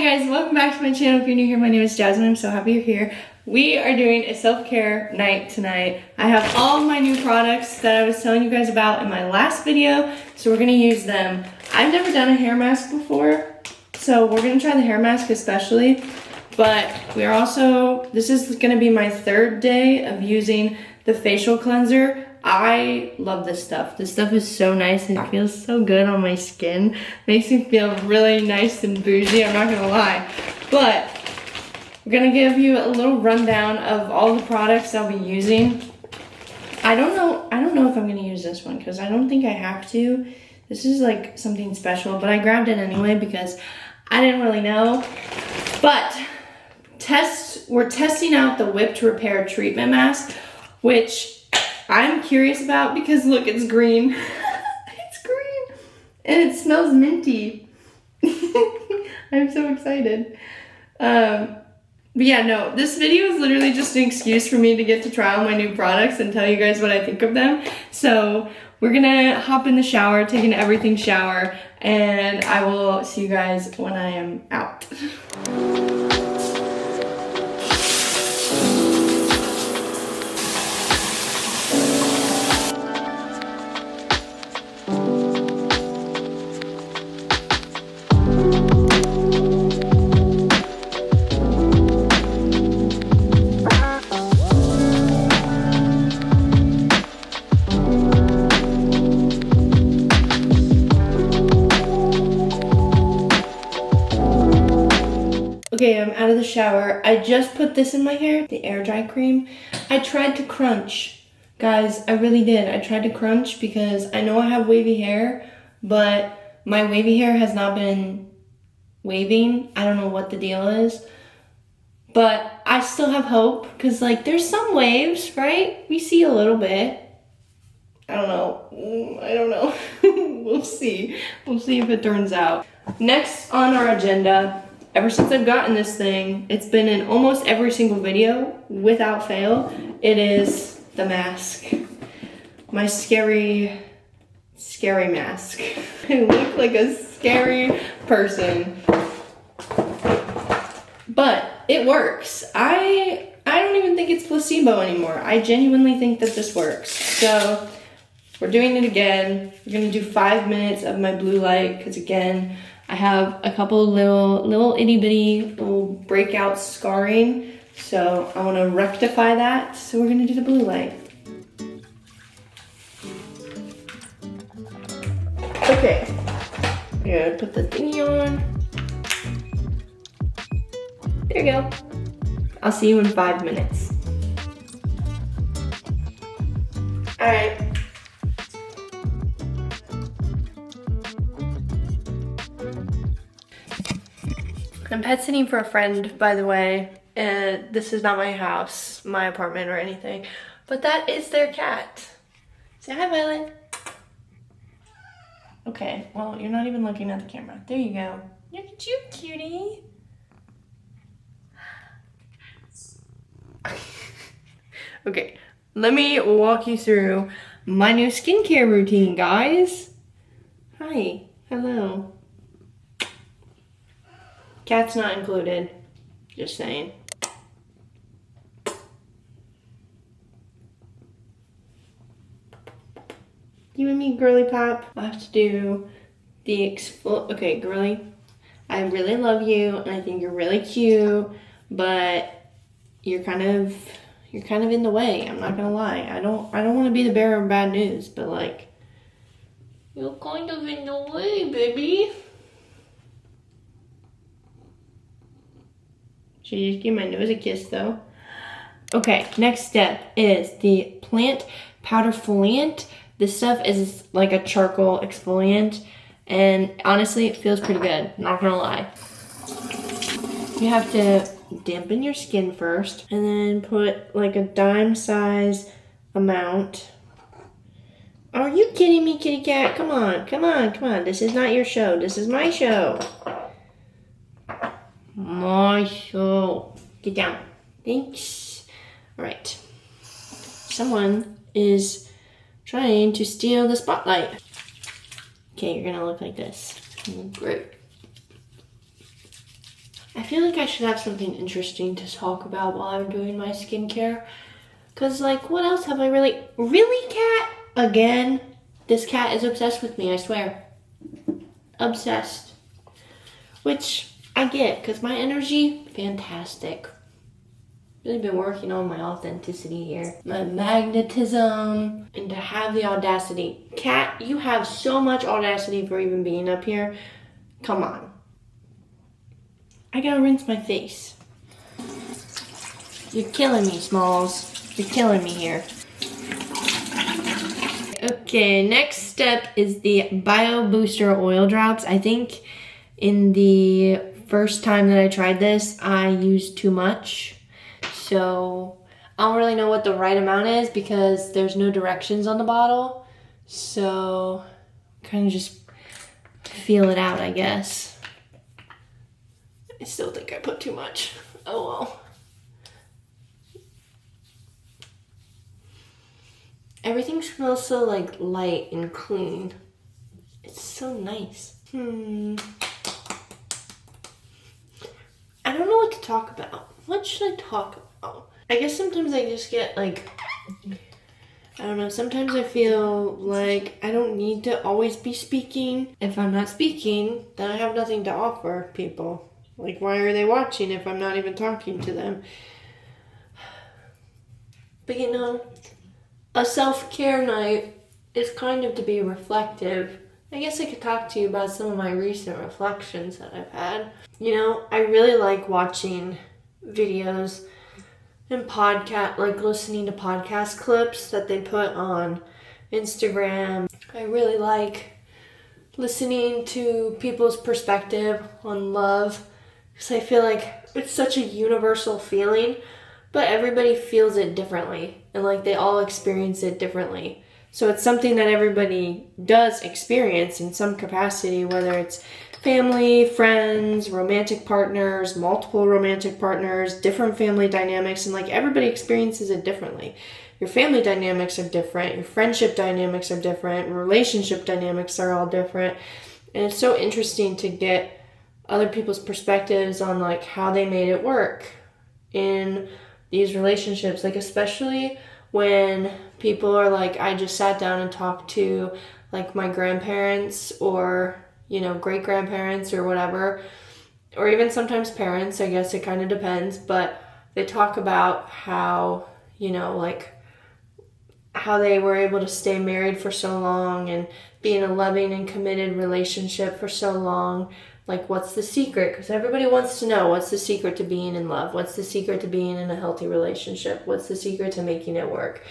guys, welcome back to my channel. If you're new here, my name is Jasmine. I'm so happy you're here. We are doing a self-care night tonight. I have all my new products that I was telling you guys about in my last video, so we're gonna use them. I've never done a hair mask before, so we're gonna try the hair mask especially, but we're also, this is gonna be my third day of using the facial cleanser. I love this stuff. This stuff is so nice and it feels so good on my skin. Makes me feel really nice and bougie, I'm not gonna lie. But we're gonna give you a little rundown of all the products I'll be using. I don't know if I'm gonna use this one because I don't think I have to. This is like something special, but I grabbed it anyway because I didn't really know. But we're testing out the Whipped Repair Treatment Mask, which I'm curious about because look, it's green. It's green and it smells minty. I'm so excited. But yeah, no, this video is literally just an excuse for me to get to try all my new products and tell you guys what I think of them. So we're gonna hop in the shower, take an everything shower, and I will see you guys when I am out. Okay, I'm out of the shower. I just put this in my hair, the air dry cream. I tried to crunch. Guys, I really did. I tried to crunch because I know I have wavy hair, but my wavy hair has not been waving. I don't know what the deal is, but I still have hope because like there's some waves, right? We see a little bit. I don't know. We'll see. We'll see if it turns out. Next on our agenda, ever since I've gotten this thing, it's been in almost every single video, without fail. It is the mask. My scary mask. I look like a scary person. But it works. I don't even think it's placebo anymore. I genuinely think that this works. So we're doing it again. We're gonna do 5 minutes of my blue light, because again, I have a couple little itty bitty little breakout scarring, so I want to rectify that. So we're gonna do the blue light. Okay, I'm gonna put the thingy on. There you go. I'll see you in 5 minutes. All right. I'm pet sitting for a friend, by the way, and this is not my house, my apartment or anything, but that is their cat. Say hi, Violet. Okay, well, you're not even looking at the camera. There you go. Look at you, cutie. Okay, let me walk you through my new skincare routine, guys. Hi, hello. Cat's not included, just saying. You and me, girly pop. I have to do the okay, girly, I really love you and I think you're really cute, but you're kind of in the way. I'm not gonna lie. I don't want to be the bearer of bad news, but like, you're kind of in the way, baby. Should you just give my nose a kiss though? Okay, next step is the plant powder foliant. This stuff is like a charcoal exfoliant, and honestly, it feels pretty good, not gonna lie. You have to dampen your skin first, and then put like a dime size amount. Are you kidding me, kitty cat? Come on, come on, come on. This is not your show, this is my show. My show. Get down. Thanks. All right. Someone is trying to steal the spotlight. Okay, you're gonna look like this. Great. feel like I should have something interesting to talk about while I'm doing my skincare. Because, like, what else have I really... Really, cat? Again? This cat is obsessed with me, I swear. Obsessed. Which I get, because my energy, fantastic. Really been working on my authenticity here. My magnetism. And to have the audacity. Cat, you have so much audacity for even being up here. Come on. I gotta rinse my face. You're killing me, Smalls. You're killing me here. Okay, next step is the Bio Booster Oil Drops. I think in the first time that I tried this, I used too much. So I don't really know what the right amount is because there's no directions on the bottle. So kind of just feel it out, I guess. I still think I put too much. Oh well. Everything smells so like light and clean. It's so nice. I don't know what to talk about. What should I talk about? I guess sometimes I just get like, I don't know, sometimes I feel like I don't need to always be speaking. If I'm not speaking, then I have nothing to offer people. Like, why are they watching if I'm not even talking to them? But you know, a self-care night is kind of to be reflective. I guess I could talk to you about some of my recent reflections that I've had. You know, I really like watching videos and like listening to podcast clips that they put on Instagram. I really like listening to people's perspective on love because I feel like it's such a universal feeling, but everybody feels it differently and like they all experience it differently. So it's something that everybody does experience in some capacity, whether it's family, friends, romantic partners, multiple romantic partners, different family dynamics, and like everybody experiences it differently. Your family dynamics are different, your friendship dynamics are different, relationship dynamics are all different. And it's so interesting to get other people's perspectives on like how they made it work in these relationships, like especially when people are like, I just sat down and talked to like my grandparents or, you know, great grandparents or whatever, or even sometimes parents, I guess it kind of depends, but they talk about how, you know, like how they were able to stay married for so long and be in a loving and committed relationship for so long. Like, what's the secret? Because everybody wants to know, what's the secret to being in love? What's the secret to being in a healthy relationship? What's the secret to making it work?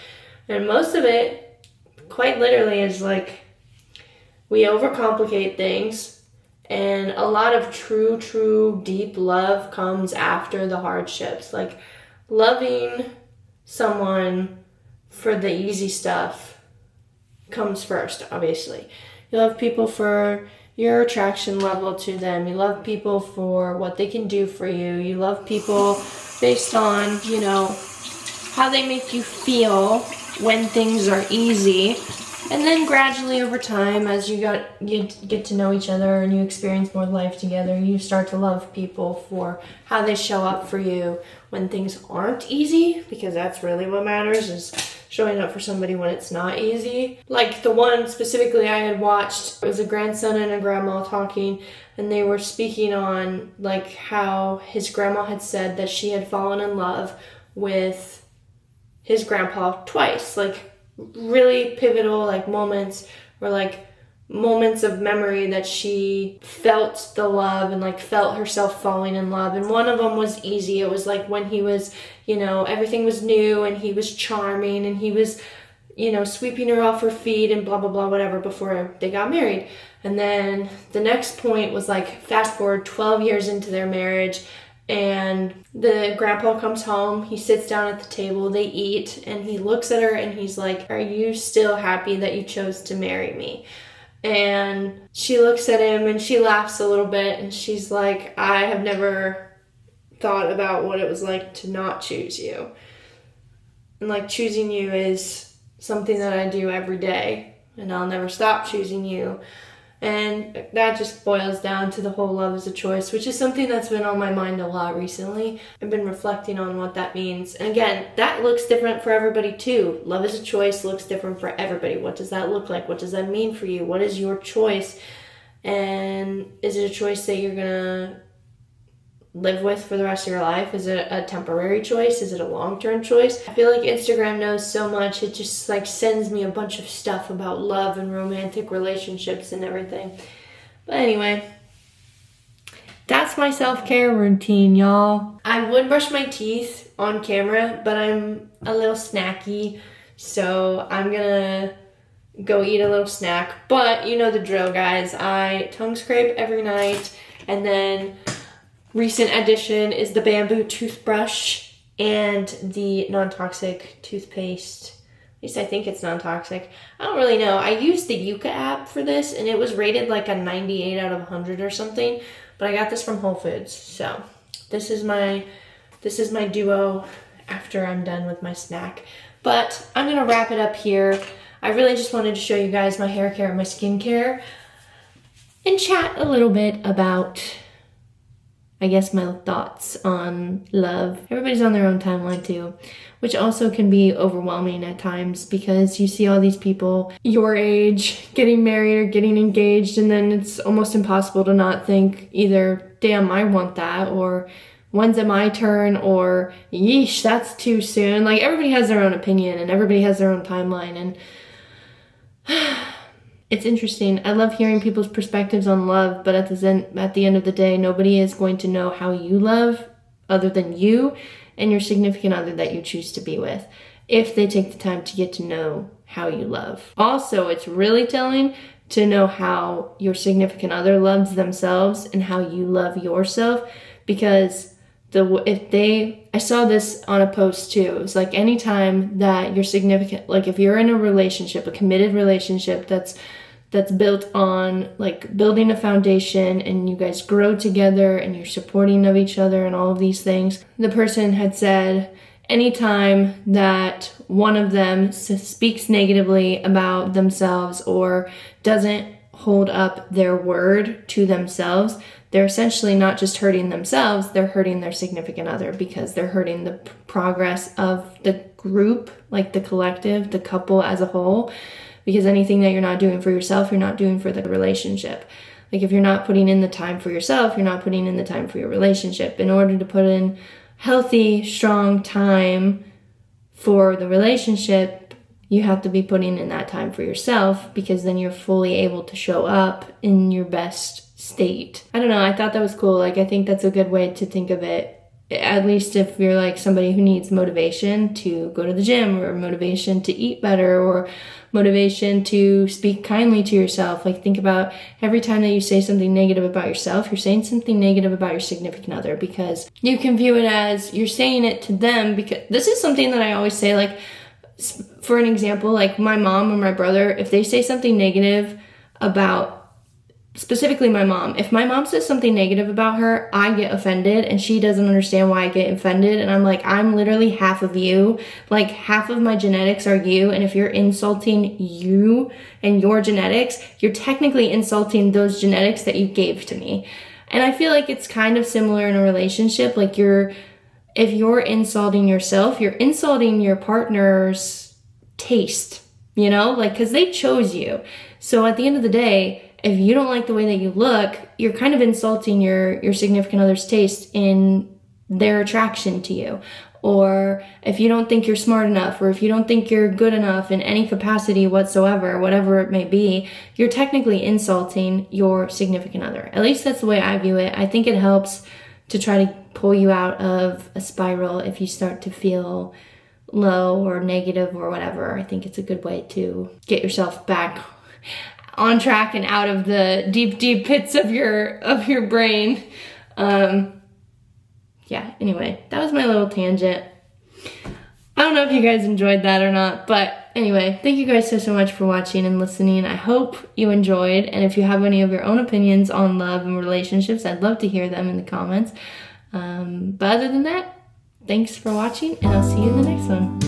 And most of it, quite literally, is like, we overcomplicate things. And a lot of true, deep love comes after the hardships. Like, loving someone for the easy stuff comes first, obviously. You love people for your attraction level to them. You love people for what they can do for you. You love people based on, you know, how they make you feel when things are easy. And then gradually over time, as you get to know each other and you experience more life together, you start to love people for how they show up for you when things aren't easy, because that's really what matters, is showing up for somebody when it's not easy. Like the one specifically I had watched, it was a grandson and a grandma talking, and they were speaking on like how his grandma had said that she had fallen in love with his grandpa twice, like really pivotal like moments, or like moments of memory that she felt the love and like felt herself falling in love. And one of them was easy. It was like when he was, you know, everything was new and he was charming and he was, you know, sweeping her off her feet and blah blah blah whatever before they got married. And then the next point was like fast forward 12 years into their marriage, and the grandpa comes home, he sits down at the table, they eat, and he looks at her and he's like, "Are you still happy that you chose to marry me?" And she looks at him and she laughs a little bit and she's like, "I have never thought about what it was like to not choose you. And like choosing you is something that I do every day, and I'll never stop choosing you." And that just boils down to the whole love is a choice, which is something that's been on my mind a lot recently. I've been reflecting on what that means. And again, that looks different for everybody too. Love is a choice looks different for everybody. What does that look like? What does that mean for you? What is your choice? And is it a choice that you're gonna live with for the rest of your life? Is it a temporary choice? Is it a long-term choice? I feel like Instagram knows so much. It just like sends me a bunch of stuff about love and romantic relationships and everything. But anyway, that's my self-care routine, y'all. I would brush my teeth on camera, but I'm a little snacky, so I'm gonna go eat a little snack. But you know the drill, guys. I tongue scrape every night, and then recent addition is the bamboo toothbrush and the non-toxic toothpaste. At least I think it's non-toxic. I don't really know. I used the Yuka app for this, and it was rated like a 98 out of 100 or something. But I got this from Whole Foods. So this is my duo after I'm done with my snack. But I'm gonna wrap it up here. I really just wanted to show you guys my hair care and my skincare and chat a little bit about, I guess, my thoughts on love. Everybody's on their own timeline too, which also can be overwhelming at times because you see all these people your age getting married or getting engaged, and then it's almost impossible to not think either, damn, I want that, or when's it my turn, or yeesh, that's too soon. Like, everybody has their own opinion and everybody has their own timeline, and it's interesting. I love hearing people's perspectives on love, but at the end of the day, nobody is going to know how you love other than you and your significant other that you choose to be with, if they take the time to get to know how you love. Also, it's really telling to know how your significant other loves themselves and how you love yourself, because I saw this on a post too. It was like, anytime that your significant, like if you're in a relationship, a committed relationship that's built on like building a foundation and you guys grow together and you're supporting of each other and all of these things, the person had said, anytime that one of them speaks negatively about themselves or doesn't hold up their word to themselves, they're essentially not just hurting themselves, they're hurting their significant other, because they're hurting the progress of the group, like the collective, the couple as a whole. Because anything that you're not doing for yourself, you're not doing for the relationship. Like, if you're not putting in the time for yourself, you're not putting in the time for your relationship. In order to put in healthy, strong time for the relationship, you have to be putting in that time for yourself, because then you're fully able to show up in your best state. I don't know, I thought that was cool. Like, I think that's a good way to think of it. At least if you're like somebody who needs motivation to go to the gym, or motivation to eat better, or motivation to speak kindly to yourself. Like, think about every time that you say something negative about yourself, you're saying something negative about your significant other, because you can view it as you're saying it to them. Because this is something that I always say, like, for an example, like my mom or my brother, if they say something negative about, specifically my mom, if my mom says something negative about her, I get offended, and she doesn't understand why I get offended. And I'm like, I'm literally half of you. Like, half of my genetics are you. And if you're insulting you and your genetics, you're technically insulting those genetics that you gave to me. And I feel like it's kind of similar in a relationship. Like, if you're insulting yourself, you're insulting your partner's taste, you know, like, because they chose you. So at the end of the day, if you don't like the way that you look, you're kind of insulting your significant other's taste in their attraction to you. Or if you don't think you're smart enough, or if you don't think you're good enough in any capacity whatsoever, whatever it may be, you're technically insulting your significant other. At least that's the way I view it. I think it helps to try to pull you out of a spiral if you start to feel low or negative or whatever. I think it's a good way to get yourself back on track and out of the deep pits of your brain. Yeah, anyway, that was my little tangent. I don't know if you guys enjoyed that or not, but anyway, thank you guys so much for watching and listening. I hope you enjoyed, and if you have any of your own opinions on love and relationships, I'd love to hear them in the comments. But other than that, thanks for watching, and I'll see you in the next one.